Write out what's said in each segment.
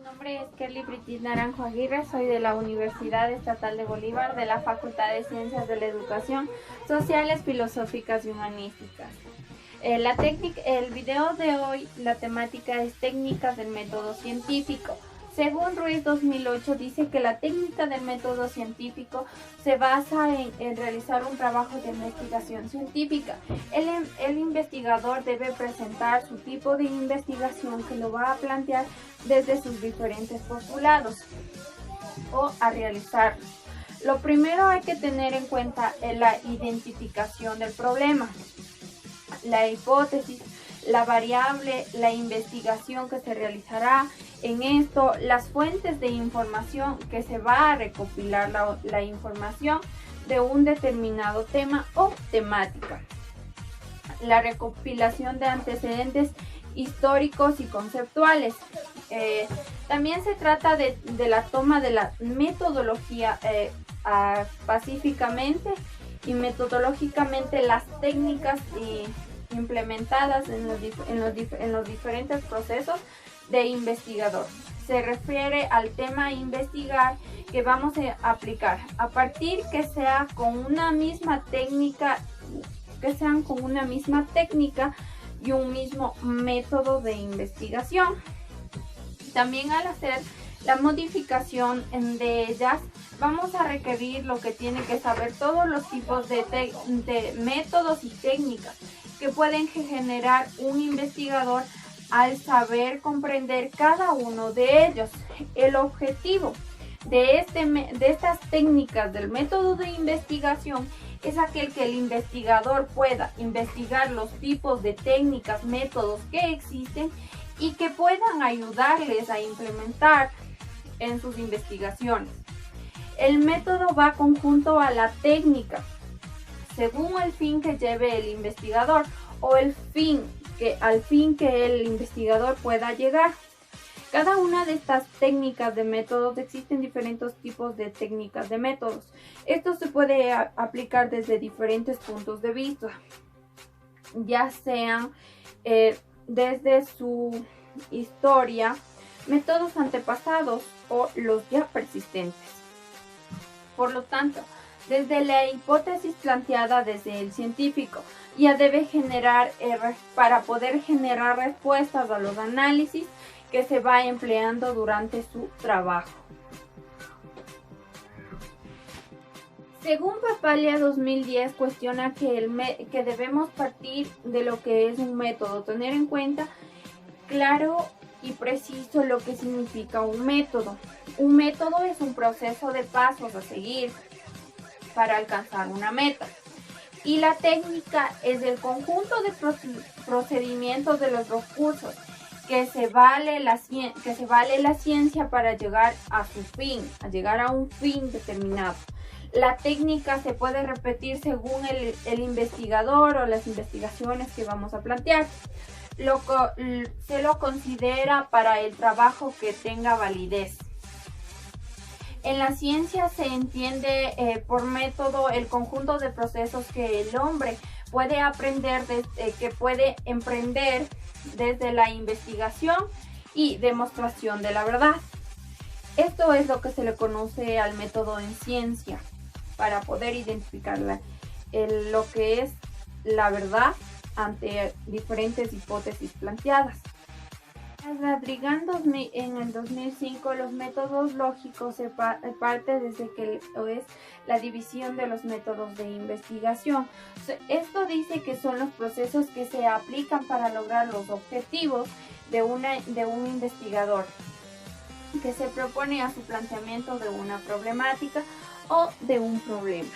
nombre es Kelly Brigitte Naranjo Aguirre, soy de la Universidad Estatal de Bolívar, de la Facultad de Ciencias de la Educación, Sociales, Filosóficas y Humanísticas. El video de hoy, la temática es técnicas del método científico. Según Ruiz 2008, dice que la técnica del método científico se basa en realizar un trabajo de investigación científica. El investigador debe presentar su tipo de investigación que lo va a plantear desde sus diferentes postulados o a realizarlos. Lo primero hay que tener en cuenta es la identificación del problema, la hipótesis, la variable, la investigación que se realizará en esto, las fuentes de información que se va a recopilar la información de un determinado tema o temática, la recopilación de antecedentes históricos y conceptuales. También se trata de la toma de la metodología pacíficamente y metodológicamente las técnicas implementadas en los diferentes procesos de investigador. Se refiere al tema a investigar que vamos a aplicar a partir que sean con una misma técnica y un mismo método de investigación. También al hacer la modificación de ellas, vamos a requerir lo que tiene que saber todos los tipos de métodos y técnicas que pueden generar un investigador al saber comprender cada uno de ellos. El objetivo de estas técnicas del método de investigación es aquel que el investigador pueda investigar los tipos de técnicas, métodos que existen y que puedan ayudarles a implementar en sus investigaciones. El método va conjunto a la técnica, según el fin que lleve el investigador o al fin que el investigador pueda llegar. Cada una de estas técnicas de métodos, existen diferentes tipos de técnicas de métodos. Esto se puede aplicar desde diferentes puntos de vista, ya sean desde su historia, métodos antepasados o los ya persistentes. Por lo tanto, desde la hipótesis planteada desde el científico, ya debe generar, para poder generar respuestas a los análisis que se va empleando durante su trabajo. Según Papalia 2010, cuestiona que debemos partir de lo que es un método, tener en cuenta claro y preciso lo que significa un método. Un método es un proceso de pasos a seguir para alcanzar una meta. Y la técnica es el conjunto de procedimientos de los recursos que se vale la ciencia para llegar a su fin, a llegar a un fin determinado. La técnica se puede repetir según el investigador o las investigaciones que vamos a plantear. Se lo considera para el trabajo que tenga validez. En la ciencia se entiende por método el conjunto de procesos que el hombre puede puede emprender desde la investigación y demostración de la verdad. Esto es lo que se le conoce al método en ciencia, para poder identificar lo que es la verdad ante diferentes hipótesis planteadas. Radrigan en el 2005, los métodos lógicos se parte desde que es la división de los métodos de investigación. Esto dice que son los procesos que se aplican para lograr los objetivos de un investigador que se propone a su planteamiento de una problemática o de un problema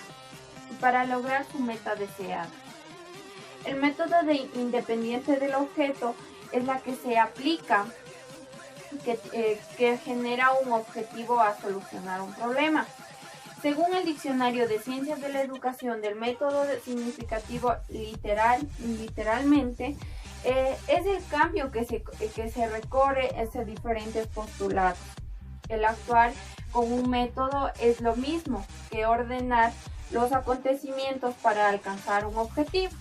para lograr su meta deseada. El método independiente del objeto es la que se aplica, que genera un objetivo a solucionar un problema. Según el Diccionario de Ciencias de la Educación, del método significativo literalmente, es el cambio que se recorre hacia diferentes postulados. El actuar con un método es lo mismo que ordenar los acontecimientos para alcanzar un objetivo.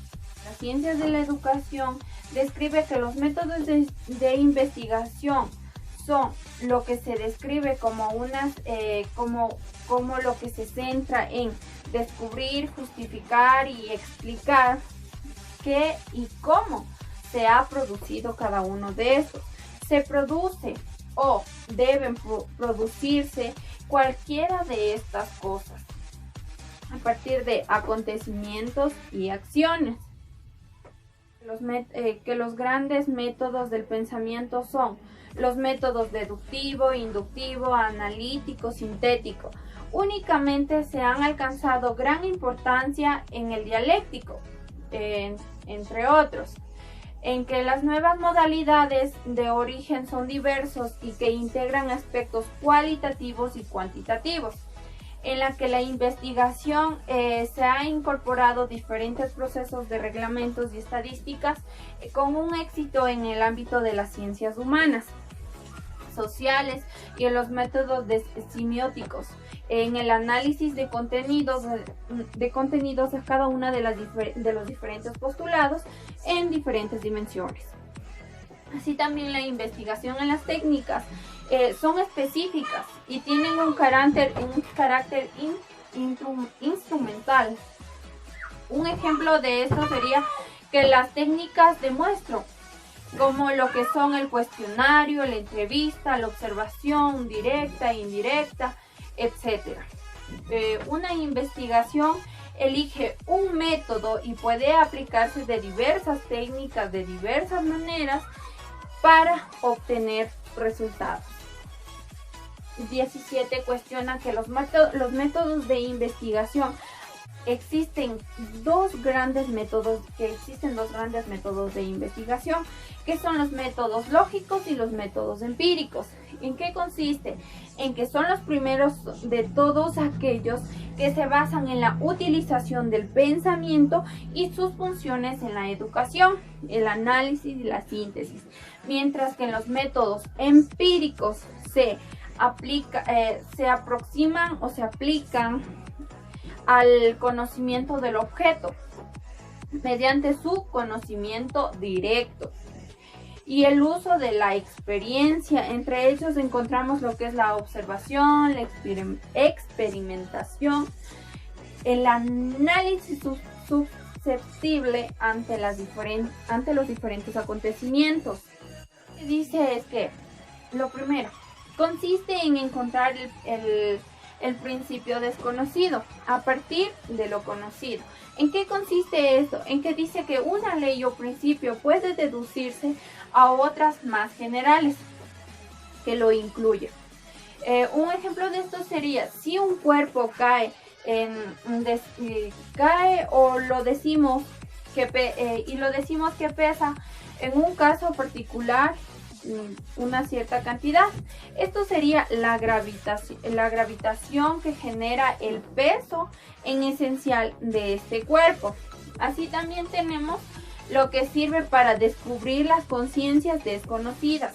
Las ciencias de la educación describe que los métodos de investigación son lo que se describe como como lo que se centra en descubrir, justificar y explicar qué y cómo se ha producido cada uno de estos. Se produce o deben producirse cualquiera de estas cosas a partir de acontecimientos y acciones. Que los grandes métodos del pensamiento son los métodos deductivo, inductivo, analítico, sintético. Únicamente se han alcanzado gran importancia en el dialéctico, entre otros, en que las nuevas modalidades de origen son diversos y que integran aspectos cualitativos y cuantitativos, en la que la investigación se ha incorporado diferentes procesos de reglamentos y estadísticas con un éxito en el ámbito de las ciencias humanas, sociales y en los métodos semióticos, en el análisis de contenidos de cada una de los diferentes postulados en diferentes dimensiones. Así también la investigación en las técnicas son específicas y tienen un carácter instrumental. Un ejemplo de esto sería que las técnicas de muestro, como lo que son el cuestionario, la entrevista, la observación directa, indirecta, etc. Una investigación elige un método y puede aplicarse de diversas técnicas, de diversas maneras, para obtener resultados. 17 cuestiona que los métodos de investigación existen dos grandes métodos de investigación, que son los métodos lógicos y los métodos empíricos. ¿En qué consiste? En que son los primeros de todos aquellos que se basan en la utilización del pensamiento y sus funciones en la educación, el análisis y la síntesis, mientras que en los métodos empíricos se aproximan o se aplican al conocimiento del objeto mediante su conocimiento directo y el uso de la experiencia. Entre ellos encontramos lo que es la observación, la experimentación, el análisis susceptible ante los diferentes acontecimientos. Lo que dice es que lo primero consiste en encontrar el principio desconocido a partir de lo conocido. ¿En qué consiste esto? En que dice que una ley o principio puede deducirse a otras más generales que lo incluyen. Un ejemplo de esto sería si un cuerpo cae o lo decimos que pesa en un caso particular una cierta cantidad. Esto sería la gravitación que genera el peso en esencial de este cuerpo. Así también tenemos lo que sirve para descubrir las conciencias desconocidas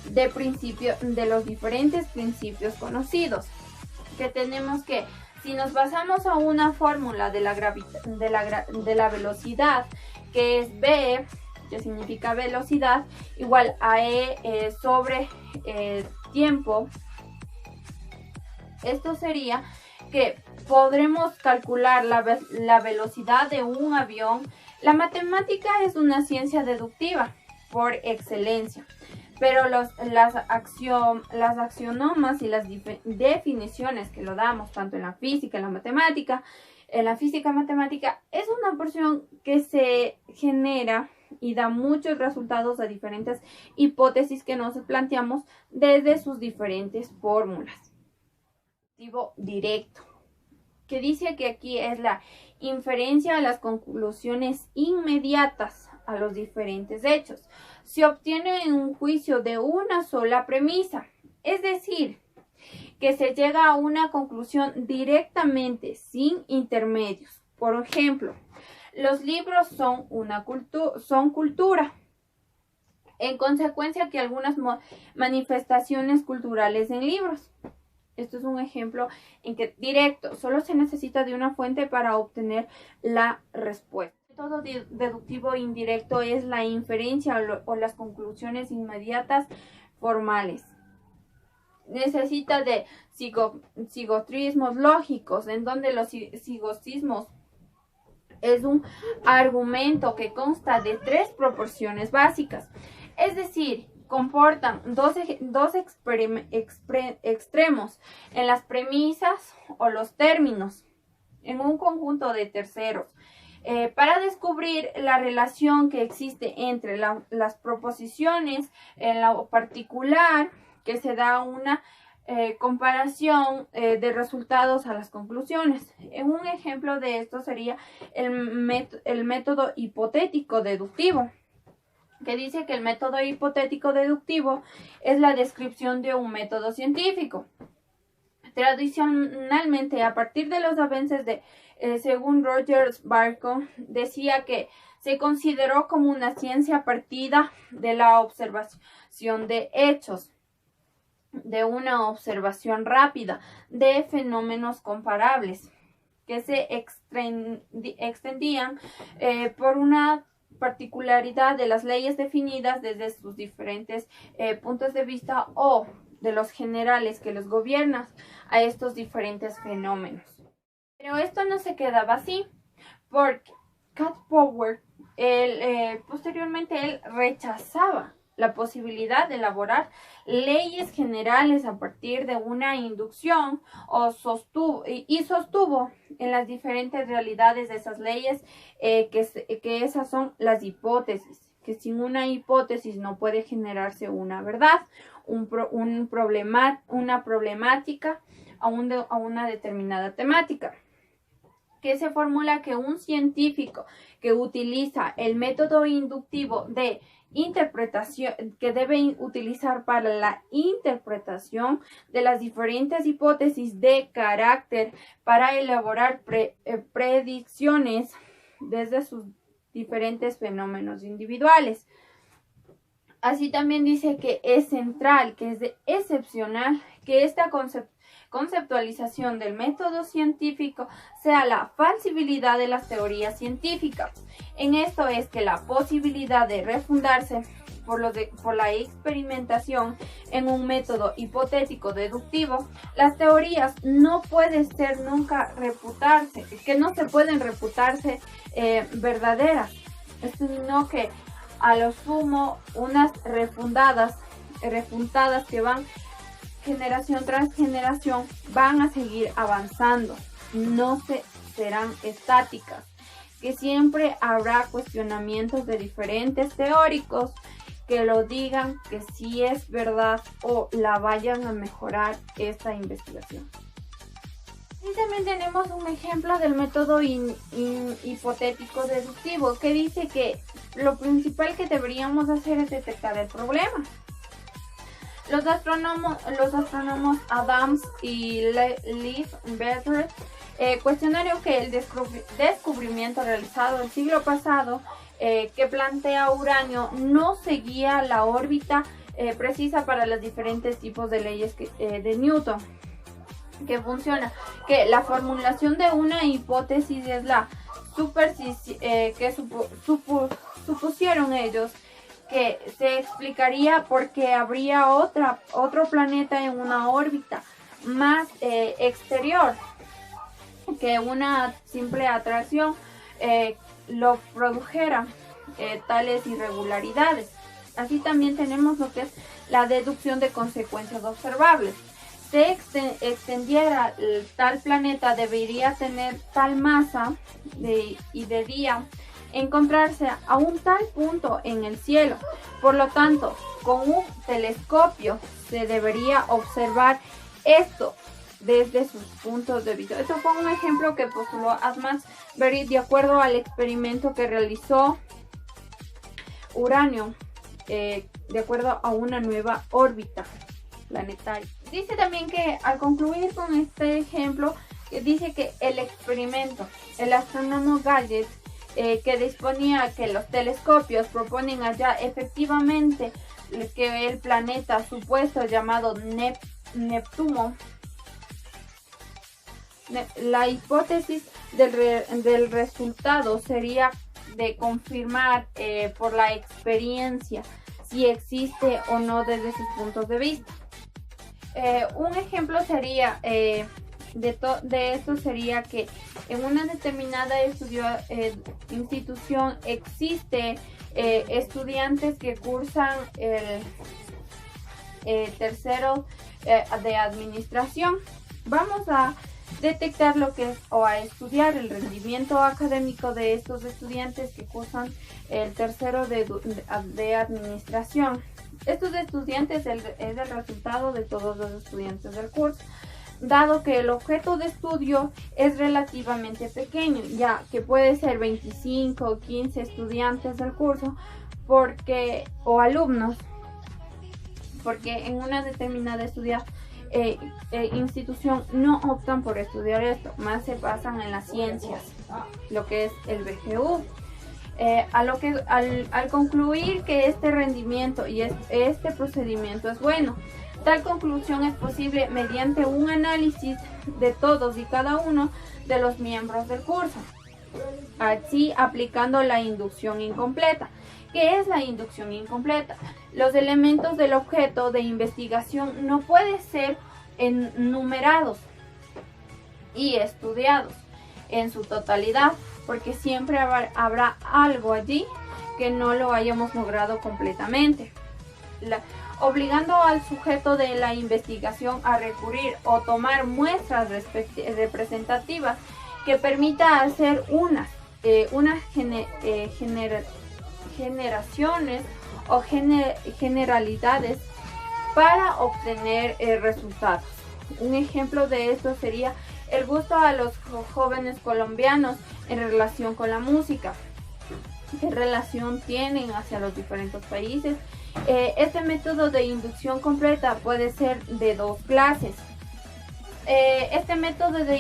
de los diferentes principios conocidos, que tenemos que, si nos basamos a una fórmula de la velocidad, que es v, que significa velocidad, igual a e sobre tiempo, esto sería que podremos calcular la velocidad de un avión. La matemática es una ciencia deductiva por excelencia, pero las axionomas y las definiciones que lo damos tanto en la física y la matemática, es una porción que se genera y da muchos resultados a diferentes hipótesis que nos planteamos desde sus diferentes fórmulas. Directo, que dice que aquí es la inferencia a las conclusiones inmediatas a los diferentes hechos. Se obtiene en un juicio de una sola premisa, es decir, que se llega a una conclusión directamente, sin intermedios. Por ejemplo, los libros son cultura. En consecuencia, que algunas manifestaciones culturales en libros. Esto es un ejemplo en que directo, solo se necesita de una fuente para obtener la respuesta. El método deductivo indirecto es la inferencia o las conclusiones inmediatas formales. Necesita de sigotrismos lógicos, en donde los sigosismos es un argumento que consta de 3 proporciones básicas, es decir, comportan dos extremos en las premisas o los términos en un conjunto de terceros. Para descubrir la relación que existe entre las proposiciones en lo particular, que se da una comparación de resultados a las conclusiones. Un ejemplo de esto sería el método hipotético deductivo, que dice que el método hipotético deductivo es la descripción de un método científico. Tradicionalmente, a partir de los avances según Rogers Bacon, decía que se consideró como una ciencia partida de la observación de hechos, de una observación rápida de fenómenos comparables que se extendían por una particularidad de las leyes definidas desde sus diferentes puntos de vista o de los generales que los gobiernan a estos diferentes fenómenos. Pero esto no se quedaba así, porque Power posteriormente él rechazaba la posibilidad de elaborar leyes generales a partir de una inducción sostuvo en las diferentes realidades de esas leyes que esas son las hipótesis, que sin una hipótesis no puede generarse una verdad, una problemática a una determinada temática. Que se formula que un científico que utiliza el método inductivo de interpretación, que debe utilizar para la interpretación de las diferentes hipótesis de carácter para elaborar predicciones desde sus diferentes fenómenos individuales. Así también dice que es central, que es excepcional, que esta conceptualización del método científico sea la falsibilidad de las teorías científicas. En esto es que la posibilidad de refundarse por la experimentación en un método hipotético deductivo, las teorías no pueden ser nunca refutarse, que no se pueden refutarse verdaderas, sino que a lo sumo unas refundadas que van generación tras generación van a seguir avanzando, no serán estáticas, que siempre habrá cuestionamientos de diferentes teóricos que lo digan que sí es verdad o la vayan a mejorar esta investigación. Y también tenemos un ejemplo del método hipotético deductivo, que dice que lo principal que deberíamos hacer es detectar el problema. Los astrónomos Adams y Leaf-Better cuestionaron que el descubrimiento realizado el siglo pasado que plantea Uranio no seguía la órbita precisa para los diferentes tipos de leyes de Newton, que funciona, que la formulación de una hipótesis es la que supusieron ellos que se explicaría porque habría otro planeta en una órbita más exterior, que una simple atracción lo produjera tales irregularidades. Así también tenemos lo que es la deducción de consecuencias observables. Se extendiera tal planeta, debería tener tal masa y debía encontrarse a un tal punto en el cielo. Por lo tanto, con un telescopio se debería observar esto desde sus puntos de vista. Esto fue un ejemplo que postuló Asmansberry de acuerdo al experimento que realizó Uranio de acuerdo a una nueva órbita planetaria. Dice también que al concluir con este ejemplo, dice que el experimento, el astrónomo Gadget, que disponía que los telescopios proponen allá efectivamente que el planeta supuesto llamado Neptuno, la hipótesis del resultado sería de confirmar por la experiencia si existe o no desde sus puntos de vista. Un ejemplo sería de esto sería que en una determinada institución existe estudiantes que cursan el tercero de administración. Vamos a detectar lo que es o a estudiar el rendimiento académico de estos estudiantes que cursan el tercero de administración. Estos estudiantes es el resultado de todos los estudiantes del curso, dado que el objeto de estudio es relativamente pequeño, ya que puede ser 25 o 15 estudiantes del curso o alumnos, porque en una determinada institución no optan por estudiar esto, más se basan en las ciencias, lo que es el BGU. Al concluir que este rendimiento y este procedimiento es bueno, tal conclusión es posible mediante un análisis de todos y cada uno de los miembros del curso, así aplicando la inducción incompleta. ¿Qué es la inducción incompleta? Los elementos del objeto de investigación no pueden ser enumerados y estudiados en su totalidad, porque siempre habrá algo allí que no lo hayamos logrado completamente, obligando al sujeto de la investigación a recurrir o tomar muestras representativas que permita hacer unas generaciones o generalidades para obtener resultados. Un ejemplo de esto sería el gusto a los jóvenes colombianos en relación con la música. ¿Qué relación tienen hacia los diferentes países? Este método de inducción completa puede ser de dos clases. Este método de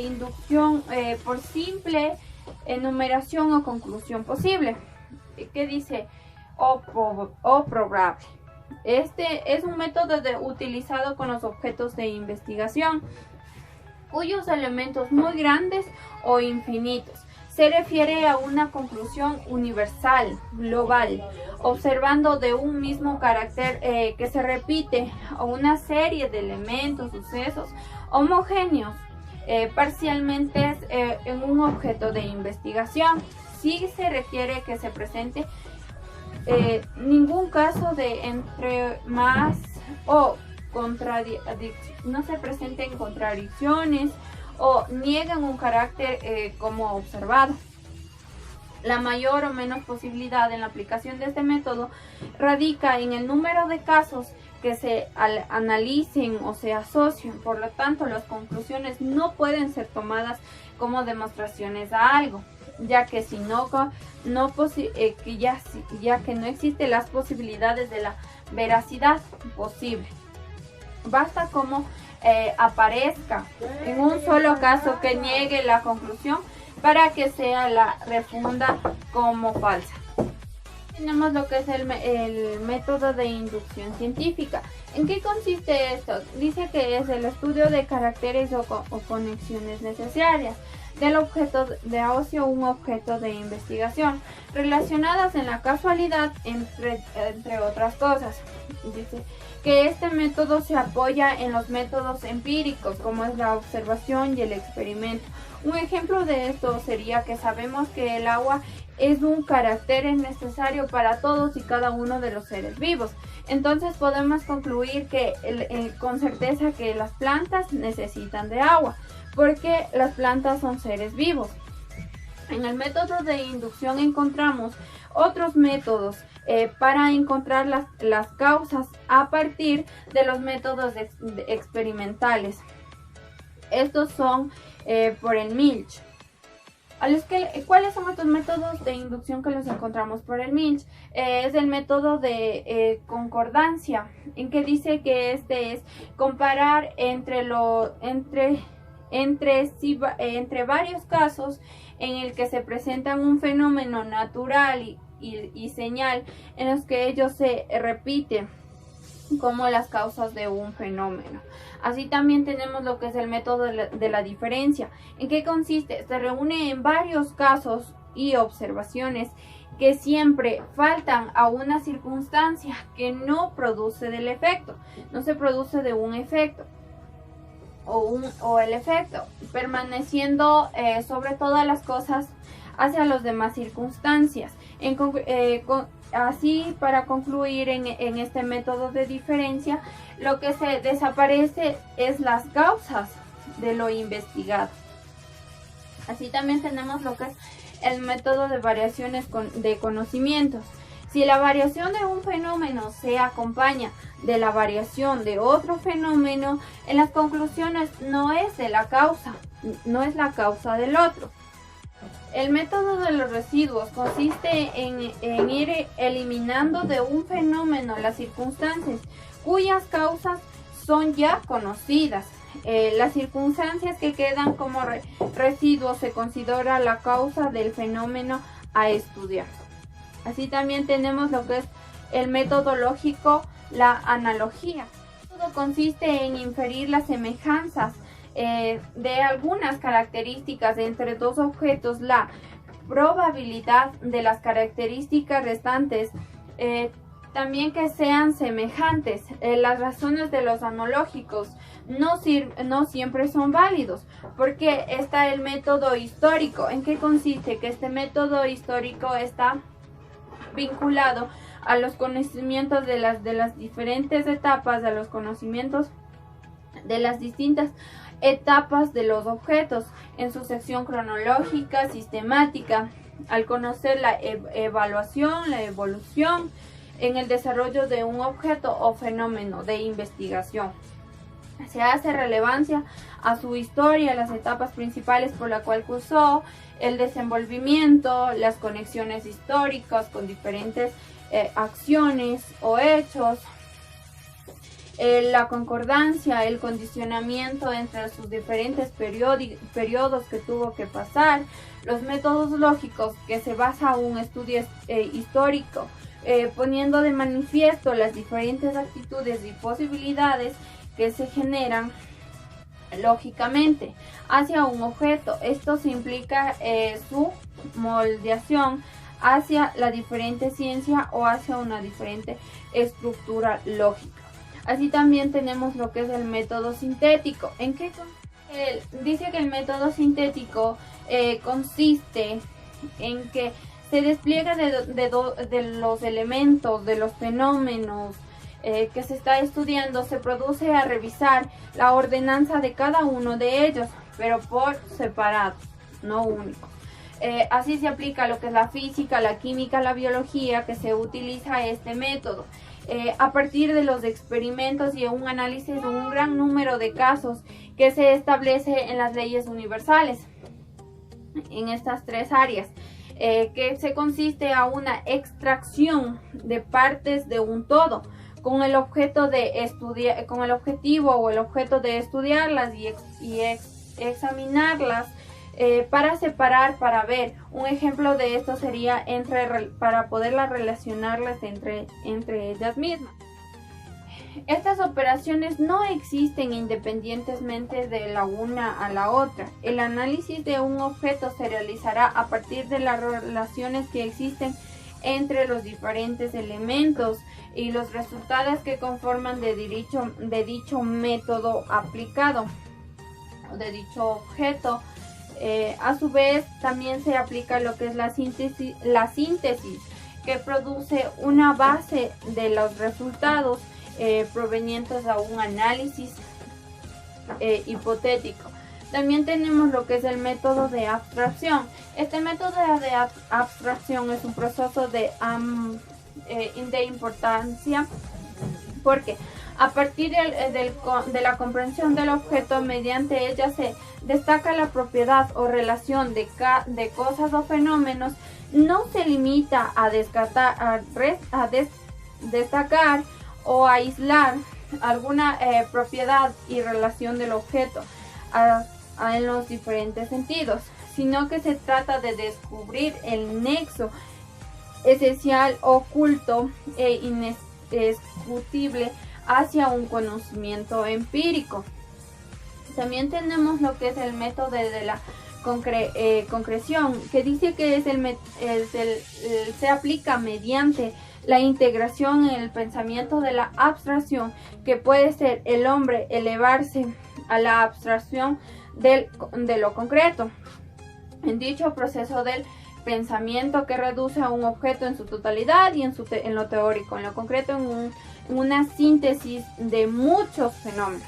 inducción por simple enumeración o conclusión posible, que dice o probable. Este es un método utilizado con los objetos de investigación cuyos elementos muy grandes o infinitos. Se refiere a una conclusión universal, global, observando de un mismo carácter que se repite a una serie de elementos, sucesos homogéneos, parcialmente en un objeto de investigación. Sí se requiere que se presente ningún caso de entre más o no se presenten contradicciones o niegan un carácter como observado. La mayor o menos posibilidad en la aplicación de este método radica en el número de casos que se analicen o se asocien. Por lo tanto, las conclusiones no pueden ser tomadas como demostraciones a algo, ya que ya que no existen las posibilidades de la veracidad posible. Basta como aparezca en un solo caso que niegue la conclusión para que sea la refunda como falsa. Tenemos lo que es el método de inducción científica. ¿En qué consiste esto? Dice que es el estudio de caracteres o conexiones necesarias del objeto de ocio, un objeto de investigación, relacionadas en la casualidad, entre otras cosas. Dice que este método se apoya en los métodos empíricos, como es la observación y el experimento. Un ejemplo de esto sería que sabemos que el agua es un carácter necesario para todos y cada uno de los seres vivos. Entonces podemos concluir que con certeza que las plantas necesitan de agua, porque las plantas son seres vivos. En el método de inducción encontramos otros métodos para encontrar las causas a partir de los métodos experimentales. Estos son por el Milch. ¿Cuáles son estos métodos de inducción que los encontramos por el Milch? Es el método de concordancia, en que dice que este es comparar entre varios casos en el que se presentan un fenómeno natural y señal en los que ellos se repiten como las causas de un fenómeno. Así también tenemos lo que es el método de la diferencia. ¿En qué consiste? Se reúne en varios casos y observaciones que siempre faltan a una circunstancia que no produce del efecto, no se produce de un efecto o el efecto, permaneciendo sobre todas las cosas hacia las demás circunstancias. Así, para concluir en este método de diferencia, lo que se desaparece es las causas de lo investigado. Así también tenemos lo que es el método de variaciones de conocimientos. Si la variación de un fenómeno se acompaña de la variación de otro fenómeno, en las conclusiones no es la causa del otro. El método de los residuos consiste en ir eliminando de un fenómeno las circunstancias cuyas causas son ya conocidas. Las circunstancias que quedan como residuos se considera la causa del fenómeno a estudiar. Así también tenemos lo que es el método lógico, la analogía. Todo consiste en inferir las semejanzas de algunas características entre dos objetos, la probabilidad de las características restantes también que sean semejantes. Las razones de los analógicos no siempre son válidos, porque está el método histórico. ¿En qué consiste? Que este método histórico está vinculado a los conocimientos de las diferentes etapas, a los conocimientos de las distintas etapas de los objetos en su sección cronológica, sistemática, al conocer la evaluación, la evolución en el desarrollo de un objeto o fenómeno de investigación. Se hace relevancia a su historia, las etapas principales por la cual cursó, el desenvolvimiento, las conexiones históricas con diferentes acciones o hechos, la concordancia, el condicionamiento entre sus diferentes periodos que tuvo que pasar, los métodos lógicos que se basa en un estudio histórico, poniendo de manifiesto las diferentes actitudes y posibilidades que se generan lógicamente hacia un objeto. Esto se implica su moldeación hacia la diferente ciencia o hacia una diferente estructura lógica. Así también tenemos lo que es el método sintético. ¿En qué dice que el método sintético consiste en que se despliega de los elementos, de los fenómenos que se está estudiando, se produce a revisar la ordenanza de cada uno de ellos, pero por separado, no único. Así se aplica lo que es la física, la química, la biología, que se utiliza este método. A partir de los experimentos y un análisis de un gran número de casos que se establece en las leyes universales en estas tres áreas, que se consiste a una extracción de partes de un todo con el objeto de estudiar, con el objetivo o el objeto de estudiarlas y examinarlas para separar, para ver. Un ejemplo de esto sería para poderlas relacionarlas entre ellas mismas. Estas operaciones no existen independientemente de la una a la otra. El análisis de un objeto se realizará a partir de las relaciones que existen entre los diferentes elementos y los resultados que conforman de dicho método aplicado, de dicho objeto. A su vez, también se aplica lo que es la síntesis, que produce una base de los resultados provenientes a un análisis hipotético. También tenemos lo que es el método de abstracción. Este método de abstracción es un proceso de importancia, porque a partir de la comprensión del objeto, mediante ella se destaca la propiedad o relación de cosas o fenómenos. No se limita a destacar o aislar alguna propiedad y relación del objeto en los diferentes sentidos, sino que se trata de descubrir el nexo esencial, oculto e indiscutible hacia un conocimiento empírico. También tenemos lo que es el método de la concreción, que dice que se aplica mediante la integración en el pensamiento de la abstracción, que puede ser el hombre elevarse a la abstracción de lo concreto. En dicho proceso del pensamiento que reduce a un objeto en su totalidad y en lo teórico, en lo concreto, en una síntesis de muchos fenómenos.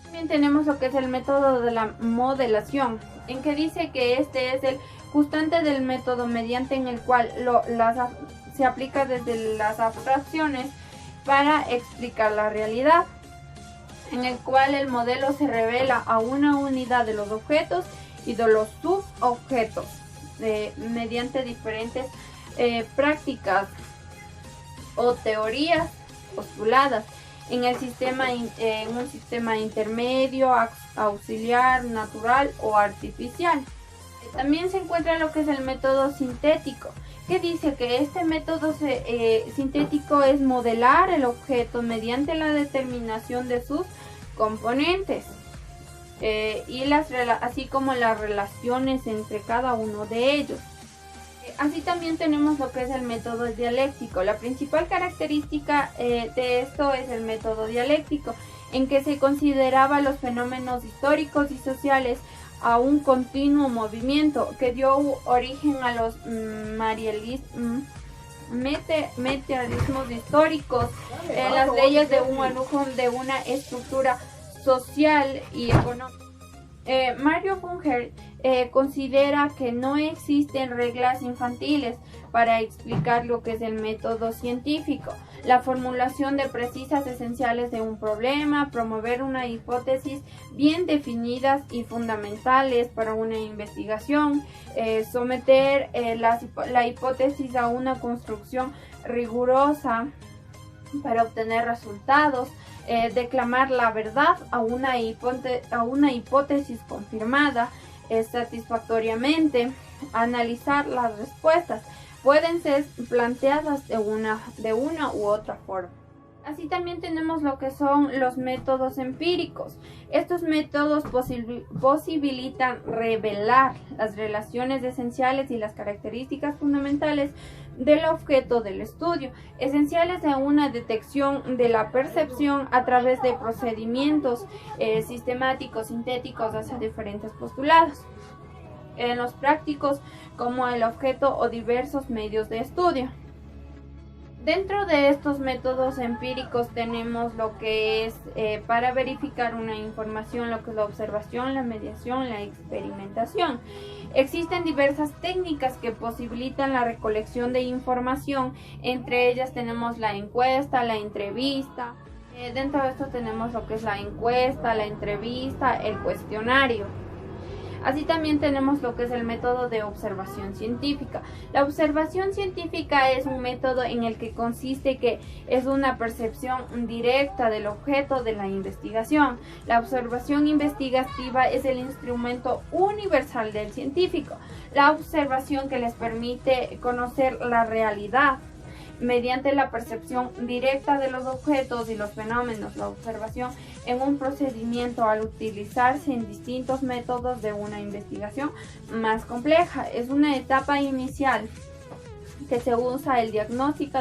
También tenemos lo que es el método de la modelación, en que dice que este es el constante del método mediante en el cual se aplica desde las abstracciones para explicar la realidad, en el cual el modelo se revela a una unidad de los objetos y de los subobjetos mediante diferentes prácticas o teorías postuladas en un sistema intermedio, auxiliar, natural o artificial. También se encuentra lo que es el método sintético, que dice que este método sintético es modelar el objeto mediante la determinación de sus componentes así como las relaciones entre cada uno de ellos. Así también tenemos lo que es el método dialéctico. La principal característica de esto es el método dialéctico, en que se consideraba los fenómenos históricos y sociales a un continuo movimiento que dio origen a los materialismos históricos, las leyes de una estructura social y económica. Mario Bunger considera que no existen reglas infantiles para explicar lo que es el método científico, la formulación de precisas esenciales de un problema, promover una hipótesis bien definidas y fundamentales para una investigación, someter la hipótesis a una construcción rigurosa para obtener resultados, declamar la verdad a una hipótesis confirmada satisfactoriamente, analizar las respuestas. Pueden ser planteadas de una u otra forma. Así también tenemos lo que son los métodos empíricos. Estos métodos posibilitan revelar las relaciones esenciales y las características fundamentales del objeto del estudio, esenciales a una detección de la percepción a través de procedimientos sistemáticos, sintéticos hacia diferentes postulados. En los prácticos, como el objeto o diversos medios de estudio. Dentro de estos métodos empíricos tenemos lo que es para verificar una información, lo que es la observación, la mediación, la experimentación. Existen diversas técnicas que posibilitan la recolección de información, entre ellas tenemos la encuesta, la entrevista. Dentro de esto tenemos lo que es la encuesta, la entrevista, el cuestionario. Así también tenemos lo que es el método de observación científica. La observación científica es un método en el que consiste que es una percepción directa del objeto de la investigación. La observación investigativa es el instrumento universal del científico. La observación que les permite conocer la realidad mediante la percepción directa de los objetos y los fenómenos. La observación en un procedimiento al utilizarse en distintos métodos de una investigación más compleja. Es una etapa inicial que se usa el diagnóstico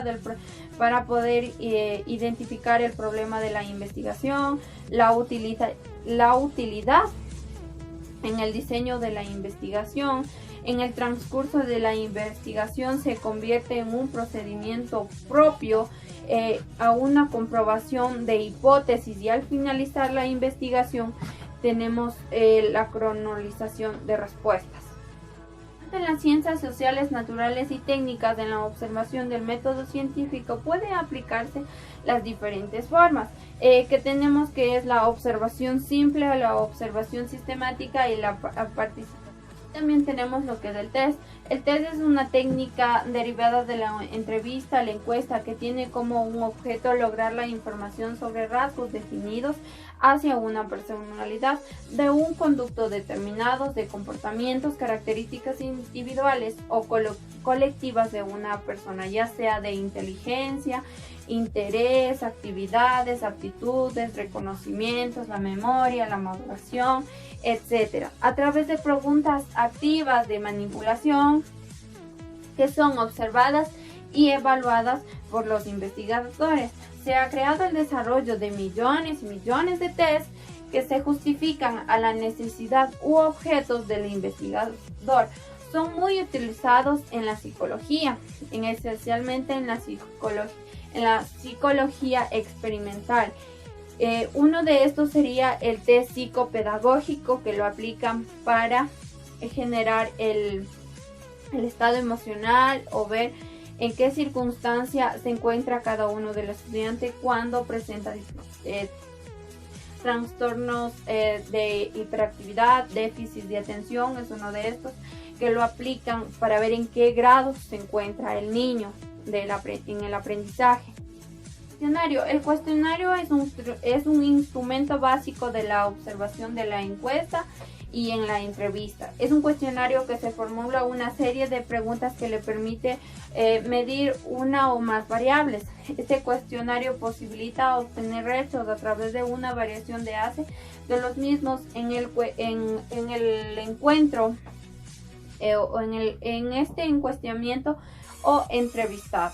para poder identificar el problema de la investigación, la utilidad en el diseño de la investigación. En el transcurso de la investigación se convierte en un procedimiento propio a una comprobación de hipótesis, y al finalizar la investigación tenemos la cronologización de respuestas. En las ciencias sociales, naturales y técnicas, en la observación del método científico puede aplicarse las diferentes formas que tenemos, que es la observación simple, la observación sistemática y la participación. También tenemos lo que es el test. El test es una técnica derivada de la entrevista, la encuesta, que tiene como un objeto lograr la información sobre rasgos definidos hacia una personalidad de un conducto determinados, de comportamientos, características individuales o colectivas de una persona, ya sea de inteligencia, interés, actividades, aptitudes, reconocimientos, la memoria, la maduración, etc. A través de preguntas activas de manipulación que son observadas y evaluadas por los investigadores. Se ha creado el desarrollo de millones y millones de tests que se justifican a la necesidad u objetos del investigador. Son muy utilizados en la psicología, especialmente en la psicología experimental. Uno de estos sería el test psicopedagógico, que lo aplican para generar el estado emocional o ver en qué circunstancia se encuentra cada uno de los estudiantes cuando presenta trastornos de hiperactividad, déficit de atención. Es uno de estos que lo aplican para ver en qué grado se encuentra el niño en el aprendizaje. El cuestionario es un instrumento básico de la observación de la encuesta y en la entrevista. Es un cuestionario que se formula una serie de preguntas que le permite medir una o más variables. Este cuestionario posibilita obtener rechazos a través de una variación de ACE de los mismos en el encuentro o en este encuestionamiento o entrevistado,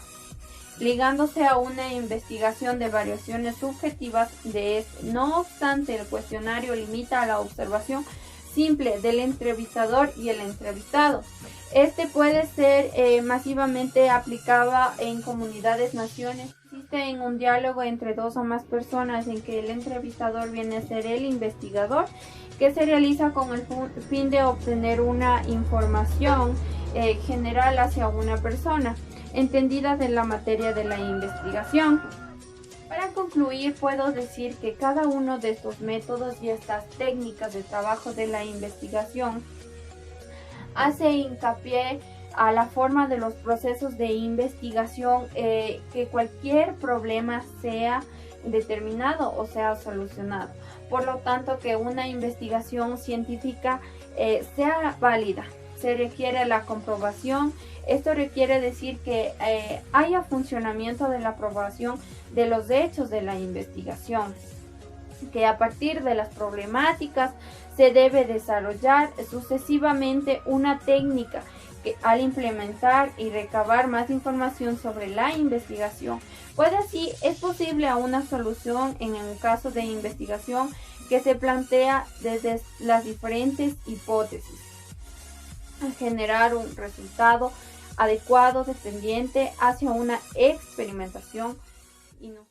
ligándose a una investigación de variaciones subjetivas de este. No obstante, el cuestionario limita a la observación simple del entrevistador y el entrevistado. Este puede ser masivamente aplicado en comunidades, naciones. Existe en un diálogo entre dos o más personas en que el entrevistador viene a ser el investigador, que se realiza con el fin de obtener una información general hacia una persona entendida de la materia de la investigación. Para concluir, puedo decir que cada uno de estos métodos y estas técnicas de trabajo de la investigación hace hincapié a la forma de los procesos de investigación, que cualquier problema sea determinado o sea solucionado. Por lo tanto, que una investigación científica sea válida, se requiere la comprobación. Esto requiere decir que haya funcionamiento de la aprobación de los hechos de la investigación, que a partir de las problemáticas se debe desarrollar sucesivamente una técnica que al implementar y recabar más información sobre la investigación, puede así es posible a una solución en el caso de investigación que se plantea desde las diferentes hipótesis, a generar un resultado adecuado, dependiente hacia una experimentación y no